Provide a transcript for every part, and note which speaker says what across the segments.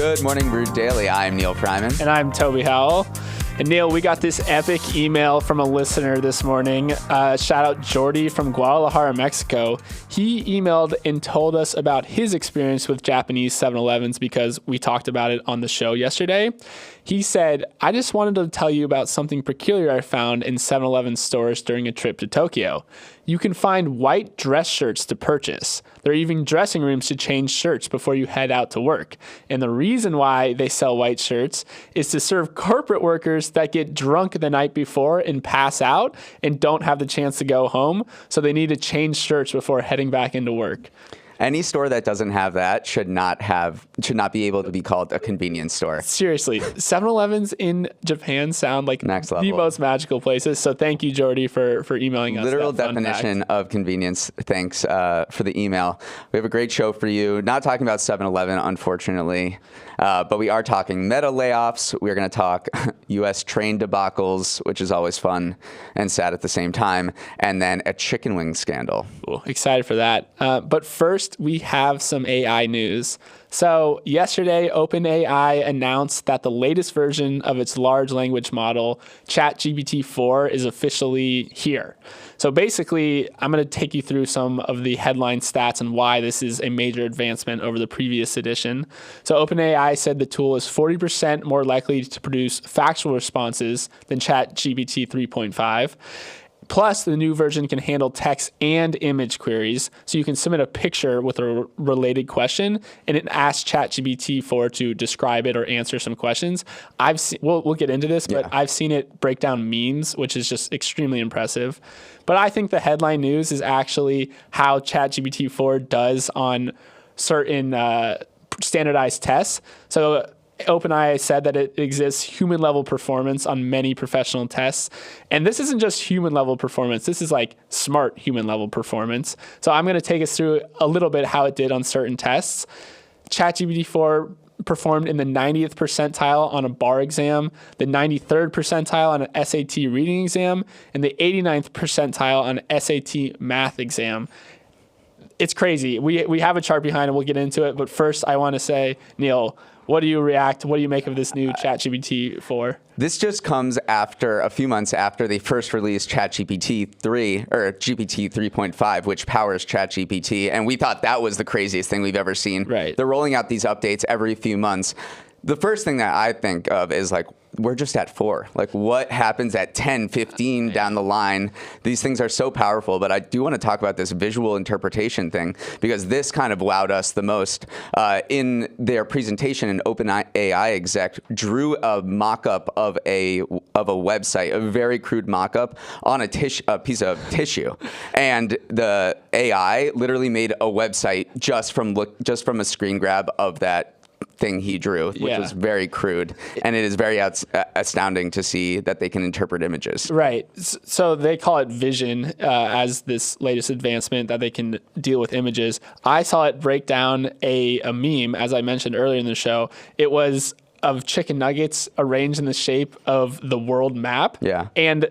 Speaker 1: Good morning, Brew Daily. I'm Neal Pryman.
Speaker 2: And I'm Toby Howell. And Neal, we got this epic email from a listener this morning. Shout out Jordy from Guadalajara, Mexico. He emailed and told us about his experience with Japanese 7-Elevens because we talked about it on the show yesterday. He said, I just wanted to tell you about something peculiar I found in 7-Eleven stores during a trip to Tokyo. You can find white dress shirts to purchase. There are even dressing rooms to change shirts before you head out to work. And the reason why they sell white shirts is to serve corporate workers that get drunk the night before and pass out and don't have the chance to go home. So they need to change shirts before heading back into work.
Speaker 1: Any store that doesn't have that should not be able to be called a convenience store.
Speaker 2: Seriously, 7-Elevens in Japan sound like
Speaker 1: Next level.
Speaker 2: The most magical places. So thank you, Jordy, for emailing us.
Speaker 1: Literal definition of convenience. Thanks for the email. We have a great show for you. Not talking about 7-Eleven, unfortunately, but we are talking Meta layoffs. We're going to talk U.S. train debacles, which is always fun and sad at the same time, and then a chicken wing scandal.
Speaker 2: Cool. Excited for that. But first, we have some AI news. So yesterday, OpenAI announced that the latest version of its large language model, ChatGPT-4, is officially here. So basically, I'm going to take you through some of the headline stats and why this is a major advancement over the previous edition. So OpenAI said the tool is 40% more likely to produce factual responses than ChatGPT 3.5. Plus, the new version can handle text and image queries, so you can submit a picture with a related question, and it asks ChatGPT-4 to describe it or answer some questions. We'll get into this, but I've seen it break down memes, which is just extremely impressive. But I think the headline news is actually how ChatGPT-4 does on certain standardized tests. So OpenAI said that it exists human-level performance on many professional tests. And this isn't just human-level performance. This is like smart human-level performance. So I'm going to take us through a little bit how it did on certain tests. ChatGPT-4 performed in the 90th percentile on a bar exam, the 93rd percentile on an SAT reading exam, and the 89th percentile on an SAT math exam. It's crazy. We have a chart behind it. We'll get into it. But first, I want to say, Neal, what do you make of this new ChatGPT 4?
Speaker 1: This just comes after a few months after they first released ChatGPT 3 or GPT 3.5, which powers ChatGPT. And we thought that was the craziest thing we've ever seen.
Speaker 2: Right.
Speaker 1: They're rolling out these updates every few months. The first thing that I think of is like, we're just at 4. Like, what happens at 10, 15 down the line? These things are so powerful, but I do want to talk about this visual interpretation thing because this kind of wowed us the most. In their presentation, an OpenAI exec drew a mock-up of a website, a very crude mock-up on a piece of tissue. And the AI literally made a website just from a screen grab of that thing he drew, which was very crude. And it is very astounding to see that they can interpret images.
Speaker 2: Right. So they call it vision as this latest advancement that they can deal with images. I saw it break down a meme, as I mentioned earlier in the show. It was of chicken nuggets arranged in the shape of the world map.
Speaker 1: Yeah.
Speaker 2: And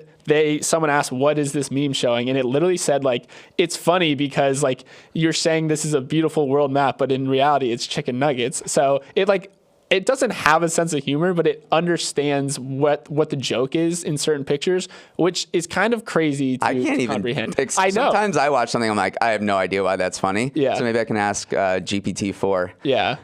Speaker 2: someone asked, what is this meme showing? And it literally said, like, it's funny because, like, you're saying this is a beautiful world map, but in reality, it's chicken nuggets. So it doesn't have a sense of humor, but it understands what the joke is in certain pictures, which is kind of crazy to comprehend. I know.
Speaker 1: Sometimes I watch something, I'm like, I have no idea why that's funny.
Speaker 2: Yeah.
Speaker 1: So maybe I can ask GPT-4.
Speaker 2: Yeah.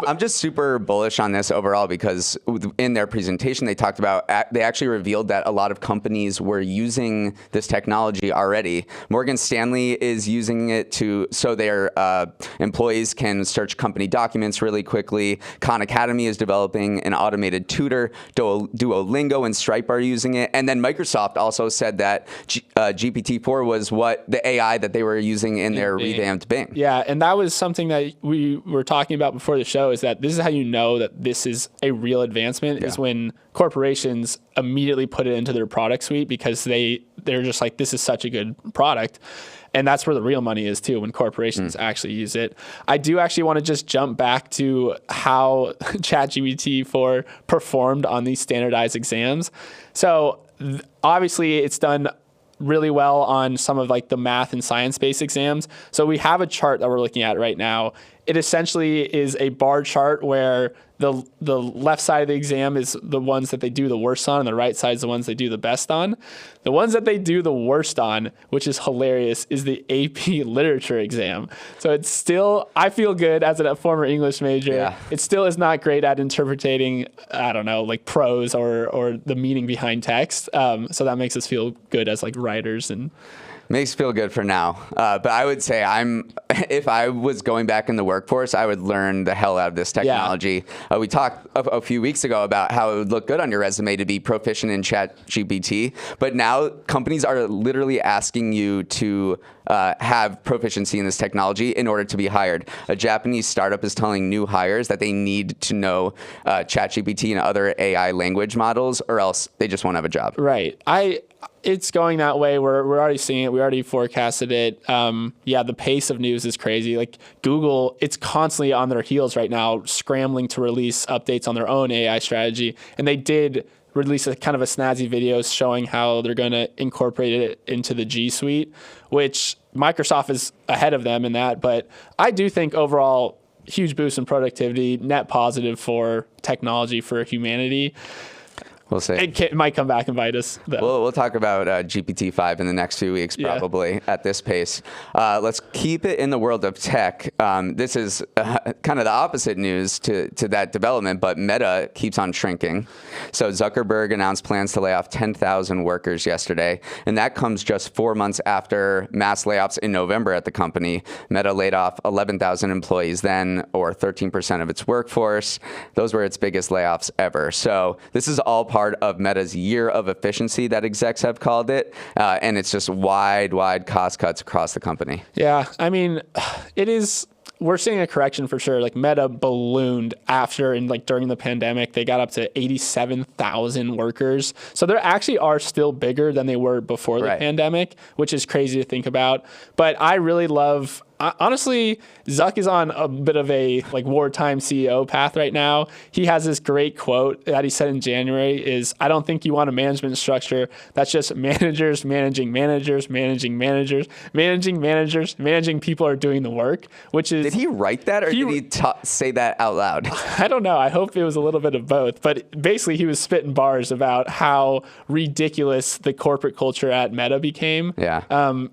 Speaker 1: I'm just super bullish on this overall because in their presentation, they talked about, they actually revealed that a lot of companies were using this technology already. Morgan Stanley is using it so their employees can search company documents really quickly. Khan Academy is developing an automated tutor. Duolingo and Stripe are using it. And then Microsoft also said that GPT-4 was what the AI that they were using in their revamped Bing.
Speaker 2: Yeah, and that was something that we were talking about before the show, is that this is how you know that this is a real advancement, is when corporations immediately put it into their product suite because they're just like, this is such a good product. And that's where the real money is too, when corporations actually use it. I do actually want to just jump back to how ChatGPT-4 performed on these standardized exams. So obviously it's done really well on some of like the math and science-based exams. So we have a chart that we're looking at right now, it essentially is a bar chart where the left side of the exam is the ones that they do the worst on, and the right side is the ones they do the best on. The ones that they do the worst on, which is hilarious, is the AP literature exam. So it's still, I feel good as a former English major.
Speaker 1: Yeah.
Speaker 2: It still is not great at interpreting, I don't know, like prose or the meaning behind text. So that makes us feel good as like writers and.
Speaker 1: Makes feel good for now. But I would say if I was going back in the workforce, I would learn the hell out of this technology. Yeah. We talked a few weeks ago about how it would look good on your resume to be proficient in ChatGPT. But now companies are literally asking you to have proficiency in this technology in order to be hired. A Japanese startup is telling new hires that they need to know ChatGPT and other AI language models, or else they just won't have a job.
Speaker 2: Right. It's going that way. We're already seeing it. We already forecasted it. The pace of news is crazy. Like Google, it's constantly on their heels right now, scrambling to release updates on their own AI strategy. And they did release a kind of a snazzy video showing how they're going to incorporate it into the G Suite, which Microsoft is ahead of them in that. But I do think overall, huge boost in productivity, net positive for technology, for humanity.
Speaker 1: We'll see.
Speaker 2: It might come back and bite us, though.
Speaker 1: We'll talk about GPT-4 in the next few weeks, probably, at this pace. Let's keep it in the world of tech. This is kind of the opposite news to that development, but Meta keeps on shrinking. So Zuckerberg announced plans to lay off 10,000 workers yesterday, and that comes just 4 months after mass layoffs in November at the company. Meta laid off 11,000 employees then, or 13% of its workforce. Those were its biggest layoffs ever. So this is all part of Meta's year of efficiency that execs have called it, and it's just wide cost cuts across the company.
Speaker 2: Yeah, I mean, it is. We're seeing a correction for sure. Like Meta ballooned after and like during the pandemic, they got up to 87,000 workers. So they actually are still bigger than they were before the pandemic, which is crazy to think about. But I really love. Honestly, Zuck is on a bit of a like wartime CEO path right now. He has this great quote that he said in January is, I don't think you want a management structure that's just managers managing managers, managing managers, managing managers, managing people are doing the work, which is...
Speaker 1: Did he write that or did he say that out loud?
Speaker 2: I don't know. I hope it was a little bit of both. But basically, he was spitting bars about how ridiculous the corporate culture at Meta became.
Speaker 1: Yeah.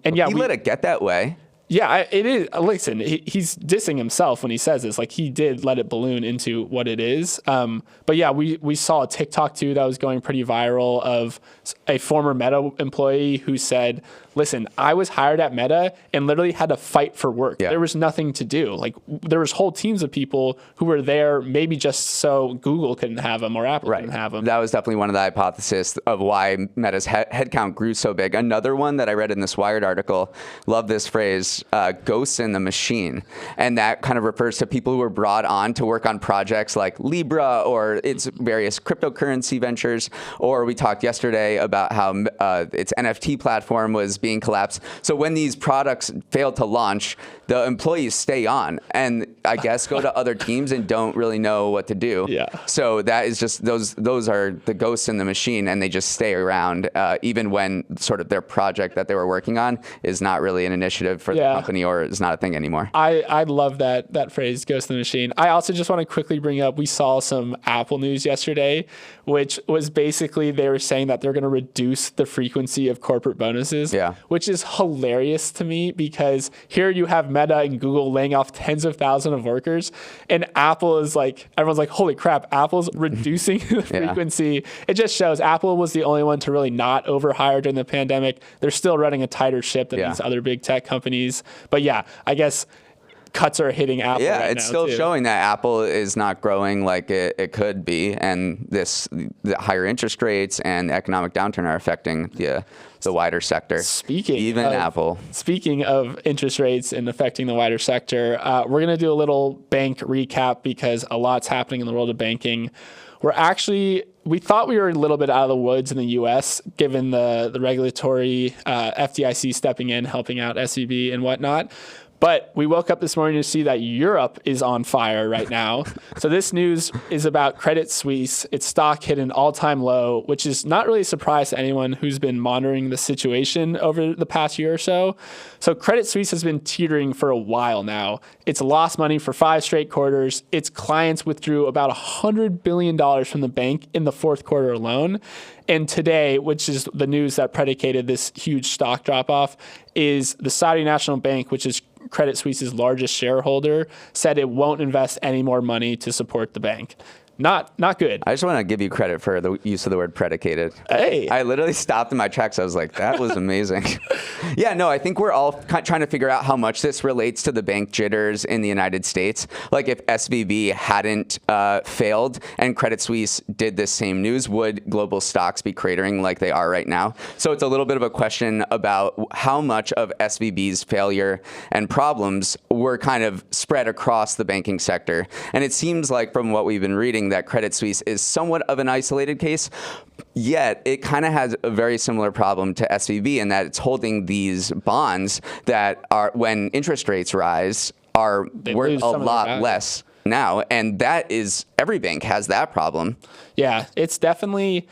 Speaker 2: He
Speaker 1: let it get that way.
Speaker 2: Yeah, it is. Listen, he's dissing himself when he says this. Like, he did let it balloon into what it is. But yeah, we saw a TikTok too that was going pretty viral of a former Meta employee who said, listen, I was hired at Meta and literally had to fight for work. Yeah. There was nothing to do. Like, there was whole teams of people who were there maybe just so Google couldn't have them or Apple couldn't have them.
Speaker 1: That was definitely one of the hypotheses of why Meta's headcount grew so big. Another one that I read in this Wired article, love this phrase, ghosts in the machine. And that kind of refers to people who were brought on to work on projects like Libra or its various cryptocurrency ventures. Or we talked yesterday about how its NFT platform was being collapsed. So when these products fail to launch, the employees stay on and I guess go to other teams and don't really know what to do.
Speaker 2: Yeah.
Speaker 1: So that is just, those are the ghosts in the machine, and they just stay around even when sort of their project that they were working on is not really an initiative for the company or is not a thing anymore.
Speaker 2: I love that phrase, ghost in the machine. I also just want to quickly bring up, we saw some Apple news yesterday, which was basically they were saying that they're going to reduce the frequency of corporate bonuses, which is hilarious to me because here you have Meta and Google laying off tens of thousands of workers, and Apple is like, everyone's like, holy crap, Apple's reducing the frequency. It just shows Apple was the only one to really not overhire during the pandemic. They're still running a tighter ship than these other big tech companies. But yeah, I guess cuts are hitting Apple right now.
Speaker 1: Yeah, it's still showing that Apple is not growing like it could be, and the higher interest rates and economic downturn are affecting the wider sector. Speaking
Speaker 2: of interest rates and affecting the wider sector, we're going to do a little bank recap because a lot's happening in the world of banking. We thought we were a little bit out of the woods in the U.S., given the regulatory FDIC stepping in, helping out SVB and whatnot. But we woke up this morning to see that Europe is on fire right now. So this news is about Credit Suisse. Its stock hit an all-time low, which is not really a surprise to anyone who's been monitoring the situation over the past year or so. So Credit Suisse has been teetering for a while now. It's lost money for 5 straight quarters. Its clients withdrew about $100 billion from the bank in the fourth quarter alone. And today, which is the news that predicated this huge stock drop-off, is the Saudi National Bank, which is Credit Suisse's largest shareholder, said it won't invest any more money to support the bank. Not good.
Speaker 1: I just want to give you credit for the use of the word predicated.
Speaker 2: Hey.
Speaker 1: I literally stopped in my tracks. I was like, that was amazing. Yeah, no, I think we're all trying to figure out how much this relates to the bank jitters in the United States. Like if SVB hadn't failed and Credit Suisse did this same news, would global stocks be cratering like they are right now? So it's a little bit of a question about how much of SVB's failure and problems were kind of spread across the banking sector. And it seems like from what we've been reading, that Credit Suisse is somewhat of an isolated case, yet it kind of has a very similar problem to SVB in that it's holding these bonds that are, when interest rates rise, are worth a lot less now. And that is, every bank has that problem.
Speaker 2: Yeah, it's definitely,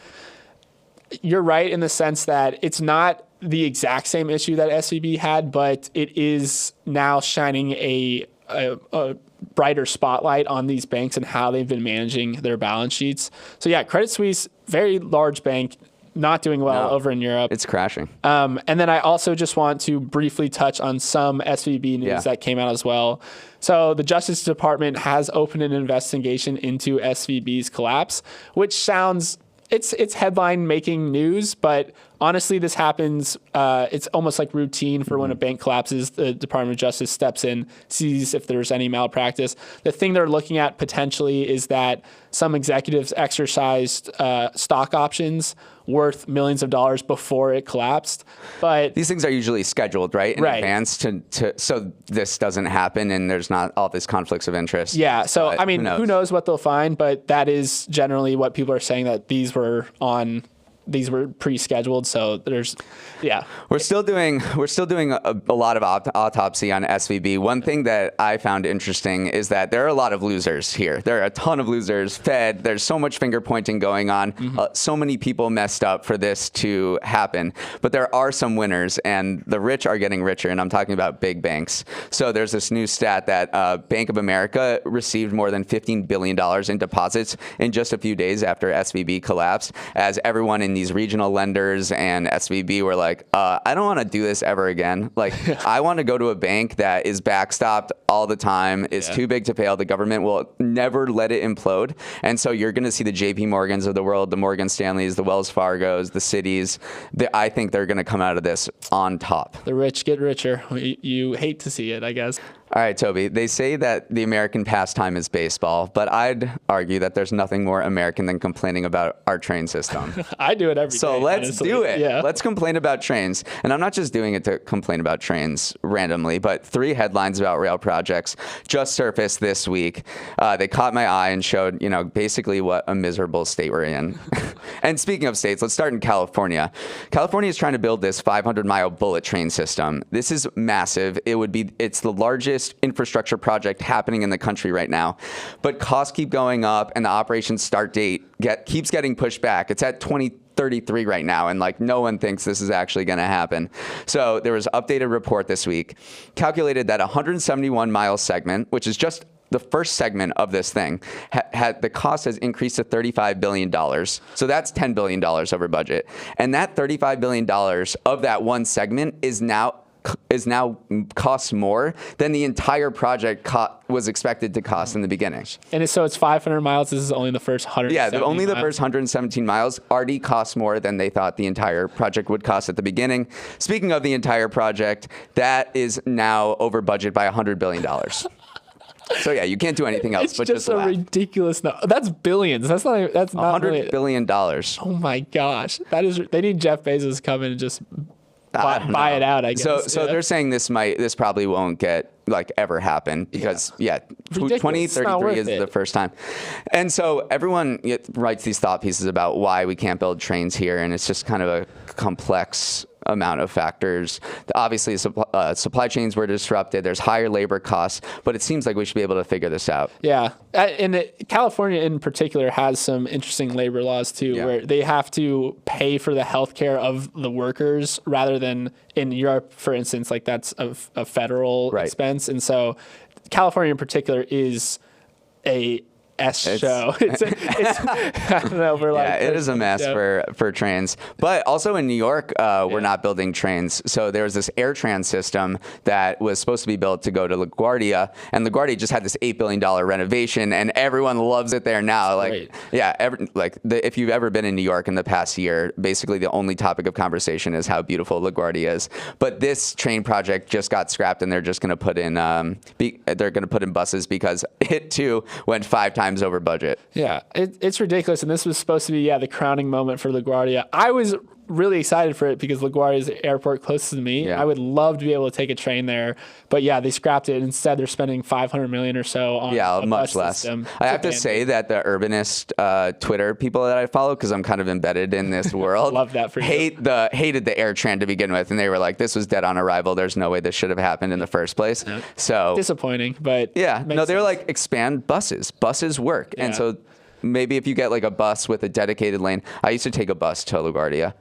Speaker 2: you're right in the sense that it's not the exact same issue that SVB had, but it is now shining a brighter spotlight on these banks and how they've been managing their balance sheets. So yeah, Credit Suisse, very large bank, not doing well over in Europe.
Speaker 1: It's crashing.
Speaker 2: And then I also just want to briefly touch on some SVB news that came out as well. So the Justice Department has opened an investigation into SVB's collapse, which sounds, it's headline making news, but honestly, this happens. It's almost like routine for when a bank collapses. The Department of Justice steps in, sees if there's any malpractice. The thing they're looking at potentially is that some executives exercised stock options worth millions of dollars before it collapsed. But
Speaker 1: these things are usually scheduled, right, in advance so this doesn't happen and there's not all these conflicts of interest.
Speaker 2: Yeah. So I mean, who knows what they'll find? But that is generally what people are saying, that these were pre-scheduled. So there's, we're still doing a lot of autopsy on SVB. One thing that I found interesting is that there are a lot of losers here. There are a ton of losers. Fed, there's so much finger pointing going on. So many people messed up for this to happen. But there are some winners, and the rich are getting richer. And I'm talking about big banks. So there's this new stat that Bank of America received more than $15 billion in deposits in just a few days after SVB collapsed, as everyone in these regional lenders and SVB were like, I don't want to do this ever again. Like, I want to go to a bank that is backstopped all the time, is too big to fail. The government will never let it implode. And so you're going to see the JP Morgans of the world, the Morgan Stanleys, the Wells Fargos, the Cities. I think they're going to come out of this on top. The rich get richer. You hate to see it, I guess.
Speaker 1: All right, Toby, they say that the American pastime is baseball, but I'd argue that there's nothing more American than complaining about our train system.
Speaker 2: I do it every day.
Speaker 1: So let's
Speaker 2: honestly.
Speaker 1: do it.
Speaker 2: Yeah.
Speaker 1: Let's complain about trains. And I'm not just doing it to complain about trains randomly, but 3 headlines about rail projects just surfaced this week. They caught my eye and showed, basically what a miserable state we're in. And speaking of states, let's start in California. California is trying to build this 500-mile bullet train system. This is massive. It's the largest infrastructure project happening in the country right now. But costs keep going up and the operation start date keeps getting pushed back. It's at 2033 right now, and no one thinks this is actually going to happen. So there was an updated report this week, calculated that a 171-mile segment, which is just the first segment of this thing, the cost has increased to $35 billion. So that's $10 billion over budget. And that $35 billion of that one segment is now costs more than the entire project was expected to cost in the beginning.
Speaker 2: And so it's 500 miles. This is only the first 100.
Speaker 1: Yeah, only the first 117 miles already cost more than they thought the entire project would cost at the beginning. Speaking of the entire project, that is now over budget by $100 billion. So yeah, you can't do anything else
Speaker 2: it's
Speaker 1: but
Speaker 2: just
Speaker 1: just laugh.
Speaker 2: A ridiculous number. That's billions. That's not
Speaker 1: $100
Speaker 2: really,
Speaker 1: billion.
Speaker 2: Oh my gosh, they need Jeff Bezos to come in and just buy it out, I guess.
Speaker 1: So they're saying this probably won't get ever happen because 2033 is the first time. And so everyone writes these thought pieces about why we can't build trains here, and it's just kind of a complex amount of factors. Obviously, supply chains were disrupted. There's higher labor costs, but it seems like we should be able to figure this out.
Speaker 2: Yeah. And California in particular has some interesting labor laws too, where they have to pay for the healthcare of the workers rather than in Europe, for instance, like that's a federal expense. And so California in particular is a show. It's I don't know.
Speaker 1: It is a mess for trains. But also in New York, we're not building trains. So there was this AirTran system that was supposed to be built to go to LaGuardia, and LaGuardia just had this $8 billion renovation, and everyone loves it there now. If you've ever been in New York in the past year, basically the only topic of conversation is how beautiful LaGuardia is. But this train project just got scrapped, and they're just going to put in buses because it too went 5 times over budget.
Speaker 2: Yeah, it's ridiculous. And this was supposed to be, the crowning moment for LaGuardia. I was really excited for it because LaGuardia is the airport closest to me. I would love to be able to take a train there. But they scrapped it. Instead, they're spending $500 million or so on a
Speaker 1: much
Speaker 2: bus
Speaker 1: less.
Speaker 2: system.
Speaker 1: I have to say that the urbanist Twitter people that I follow, because I'm kind of embedded in this world,
Speaker 2: love that for you.
Speaker 1: hated the AirTran to begin with, and they were like, "This was dead on arrival. There's no way this should have happened in the first place." Yeah. So
Speaker 2: disappointing, but
Speaker 1: they were like, expand buses. Buses work, and so maybe if you get like a bus with a dedicated lane. I used to take a bus to LaGuardia.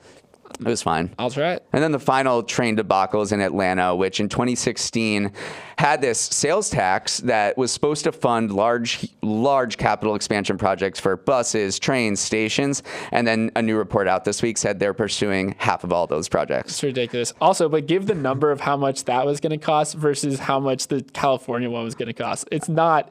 Speaker 1: It was fine.
Speaker 2: I'll try it.
Speaker 1: And then the final train debacle is in Atlanta, which in 2016 had this sales tax that was supposed to fund large capital expansion projects for buses, trains, stations. And then a new report out this week said they're pursuing half of all those projects.
Speaker 2: It's ridiculous. Also, but give the number of how much that was going to cost versus how much the California one was going to cost. It's not.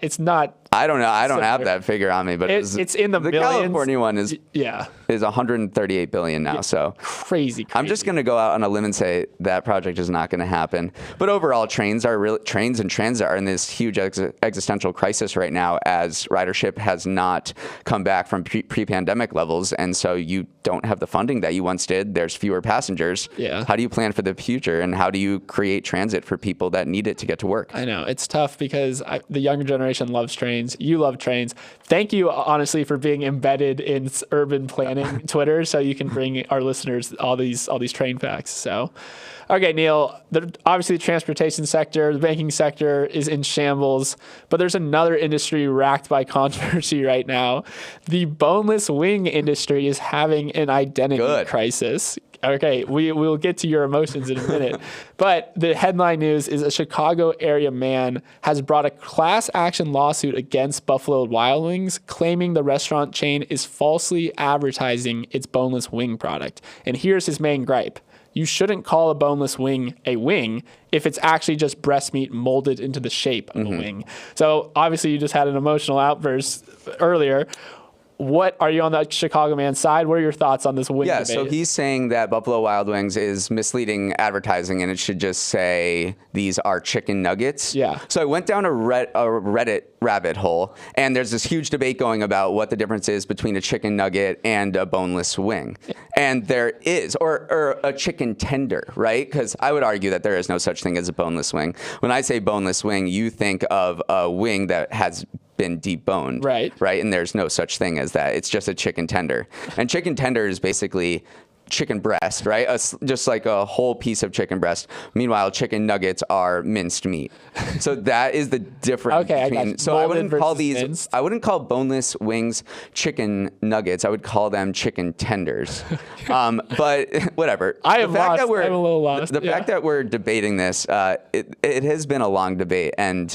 Speaker 1: I don't know. I don't have that figure on me, but
Speaker 2: it's in the millions.
Speaker 1: The California one is 138 billion now. So
Speaker 2: crazy.
Speaker 1: I'm just going to go out on a limb and say that project is not going to happen. But overall, trains and transit are in this huge existential crisis right now, as ridership has not come back from pre-pandemic levels, and so you don't have the funding that you once did. There's fewer passengers.
Speaker 2: Yeah.
Speaker 1: How do you plan for the future, and how do you create transit for people that need it to get to work?
Speaker 2: I know it's tough because the younger generation loves trains. You love trains. Thank you, honestly, for being embedded in urban planning Twitter, so you can bring our listeners all these train facts. So, okay, Neal. Obviously, the transportation sector, the banking sector is in shambles, but there's another industry racked by controversy right now. The boneless wing industry is having an identity crisis. Okay, we'll get to your emotions in a minute. But the headline news is a Chicago area man has brought a class action lawsuit against Buffalo Wild Wings, claiming the restaurant chain is falsely advertising its boneless wing product. And here's his main gripe. You shouldn't call a boneless wing a wing if it's actually just breast meat molded into the shape of a wing. So obviously you just had an emotional outburst earlier. What are you on the Chicago man's side? What are your thoughts on this wing debate?
Speaker 1: So he's saying that Buffalo Wild Wings is misleading advertising, and it should just say these are chicken nuggets.
Speaker 2: Yeah.
Speaker 1: So I went down a Reddit rabbit hole, and there's this huge debate going about what the difference is between a chicken nugget and a boneless wing. And there is, or a chicken tender, right? Because I would argue that there is no such thing as a boneless wing. When I say boneless wing, you think of a wing that has been deboned, right? And there's no such thing as that. It's just a chicken tender. And chicken tender is basically chicken breast, right? Just like a whole piece of chicken breast. Meanwhile, chicken nuggets are minced meat. So that is the difference.
Speaker 2: Okay,
Speaker 1: so I wouldn't call boneless wings chicken nuggets. I would call them chicken tenders. But whatever.
Speaker 2: I'm a little lost.
Speaker 1: The fact that we're debating this, it has been a long debate. And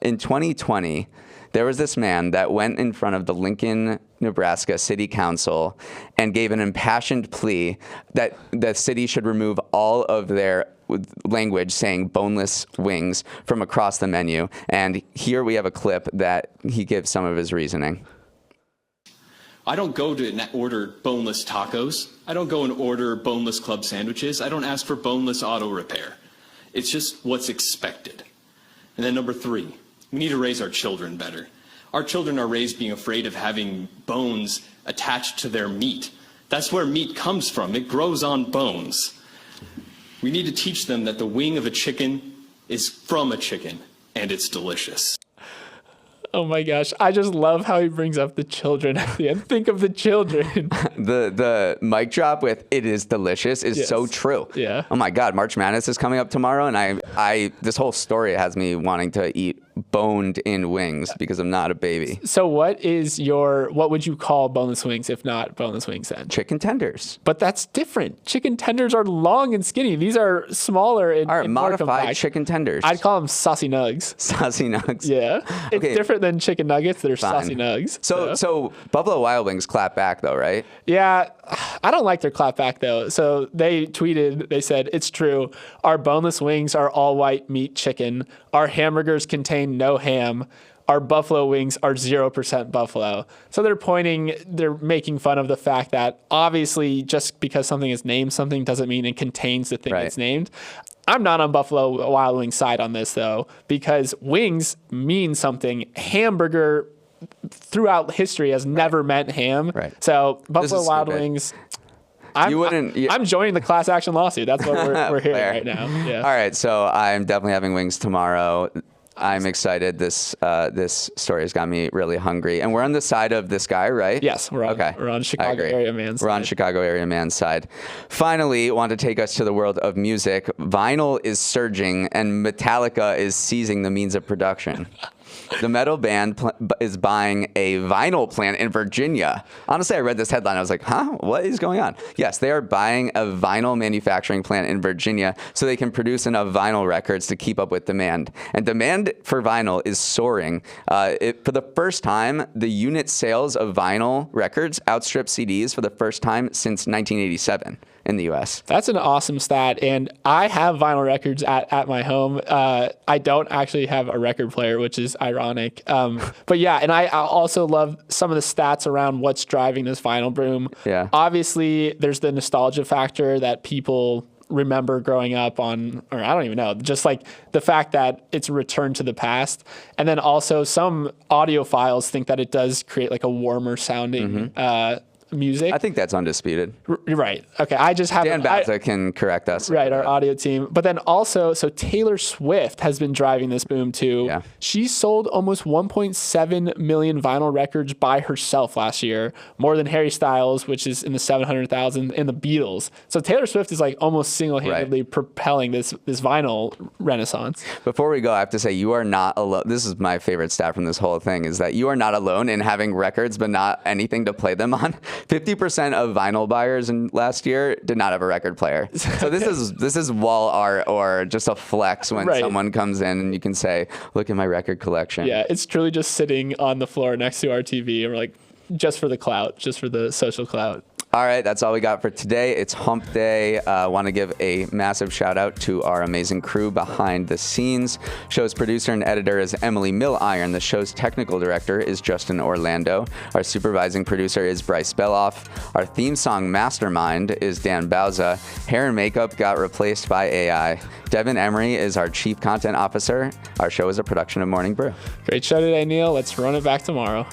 Speaker 1: in 2020, there was this man that went in front of the Lincoln, Nebraska City Council and gave an impassioned plea that the city should remove all of their language saying boneless wings from across the menu. And here we have a clip that he gives some of his reasoning.
Speaker 3: I don't go to order boneless tacos. I don't go and order boneless club sandwiches. I don't ask for boneless auto repair. It's just what's expected. And then number 3. We need to raise our children better. Our children are raised being afraid of having bones attached to their meat. That's where meat comes from. It grows on bones. We need to teach them that the wing of a chicken is from a chicken, and it's delicious.
Speaker 2: Oh my gosh. I just love how he brings up the children at the end. Think of the children.
Speaker 1: The mic drop with "it is delicious" is so true.
Speaker 2: Yeah.
Speaker 1: Oh my God, March Madness is coming up tomorrow, and I this whole story has me wanting to eat boned in wings because I'm not a baby.
Speaker 2: So what would you call boneless wings if not boneless wings then?
Speaker 1: Chicken tenders.
Speaker 2: But that's different. Chicken tenders are long and skinny. These are smaller and,
Speaker 1: All right,
Speaker 2: and more
Speaker 1: modified
Speaker 2: compact.
Speaker 1: chicken tenders.
Speaker 2: I'd call them saucy nugs.
Speaker 1: Saucy nugs.
Speaker 2: Yeah. It's
Speaker 1: Okay.
Speaker 2: different than chicken nuggets. They're
Speaker 1: Fine.
Speaker 2: saucy nugs.
Speaker 1: So Buffalo Wild Wings clap back though, right?
Speaker 2: Yeah, I don't like their clapback though. So they tweeted, they said, "It's true. Our boneless wings are all white meat chicken. Our hamburgers contain no ham. Our buffalo wings are 0% buffalo." So they're making fun of the fact that obviously just because something is named something doesn't mean it contains the thing
Speaker 1: Right.
Speaker 2: it's named. I'm not on Buffalo Wild Wings side on this though, because wings mean something. Hamburger throughout history has never meant ham.
Speaker 1: Right.
Speaker 2: So Buffalo
Speaker 1: is
Speaker 2: Wild
Speaker 1: stupid.
Speaker 2: Wings, I'm joining the class action lawsuit. That's what we're hearing
Speaker 1: Fair.
Speaker 2: right now. Yeah.
Speaker 1: All right, so I'm definitely having wings tomorrow. I'm excited. This story has got me really hungry, and we're on the side of this guy, right?
Speaker 2: Yes, we're on Chicago area man's
Speaker 1: We're on
Speaker 2: side.
Speaker 1: Chicago area man's side. Finally, want to take us to the world of music. Vinyl is surging, and Metallica is seizing the means of production. The metal band is buying a vinyl plant in Virginia. Honestly, I read this headline. I was like, huh? What is going on? Yes, they are buying a vinyl manufacturing plant in Virginia so they can produce enough vinyl records to keep up with demand. And demand for vinyl is soaring. For the first time, the unit sales of vinyl records outstrip CDs for the first time since 1987 in the U.S.
Speaker 2: That's an awesome stat, and I have vinyl records at my home. I don't actually have a record player, which is ironic. But yeah, and I also love some of the stats around what's driving this vinyl boom.
Speaker 1: Yeah.
Speaker 2: Obviously, there's the nostalgia factor that people remember growing up on, or I don't even know, just like the fact that it's a return to the past. And then also some audiophiles think that it does create like a warmer sounding music.
Speaker 1: I think that's undisputed.
Speaker 2: Right. Okay. I just have
Speaker 1: Dan Bauza can correct us.
Speaker 2: Right, our audio team. But then also, so Taylor Swift has been driving this boom too.
Speaker 1: Yeah.
Speaker 2: She sold almost 1.7 million vinyl records by herself last year, more than Harry Styles, which is in the 700,000, and the Beatles. So Taylor Swift is like almost single-handedly propelling this vinyl renaissance. Before
Speaker 1: we go, I have to say you are not alone. This is my favorite stat from this whole thing, is that you are not alone in having records but not anything to play them on. 50% of vinyl buyers in last year did not have a record player. So this is wall art or just a flex when someone comes in and you can say, look at my record collection.
Speaker 2: Yeah, it's truly just sitting on the floor next to our TV and we're like, just for the clout, just for the social clout.
Speaker 1: All right, that's all we got for today. It's Hump Day. Want to give a massive shout out to our amazing crew behind the scenes. Show's producer and editor is Emily Milliron. The show's technical director is Justin Orlando. Our supervising producer is Bryce Beloff. Our theme song mastermind is Dan Bauza. Hair and makeup got replaced by AI. Devin Emery is our chief content officer. Our show is a production of Morning Brew.
Speaker 2: Great show today, Neal. Let's run it back tomorrow.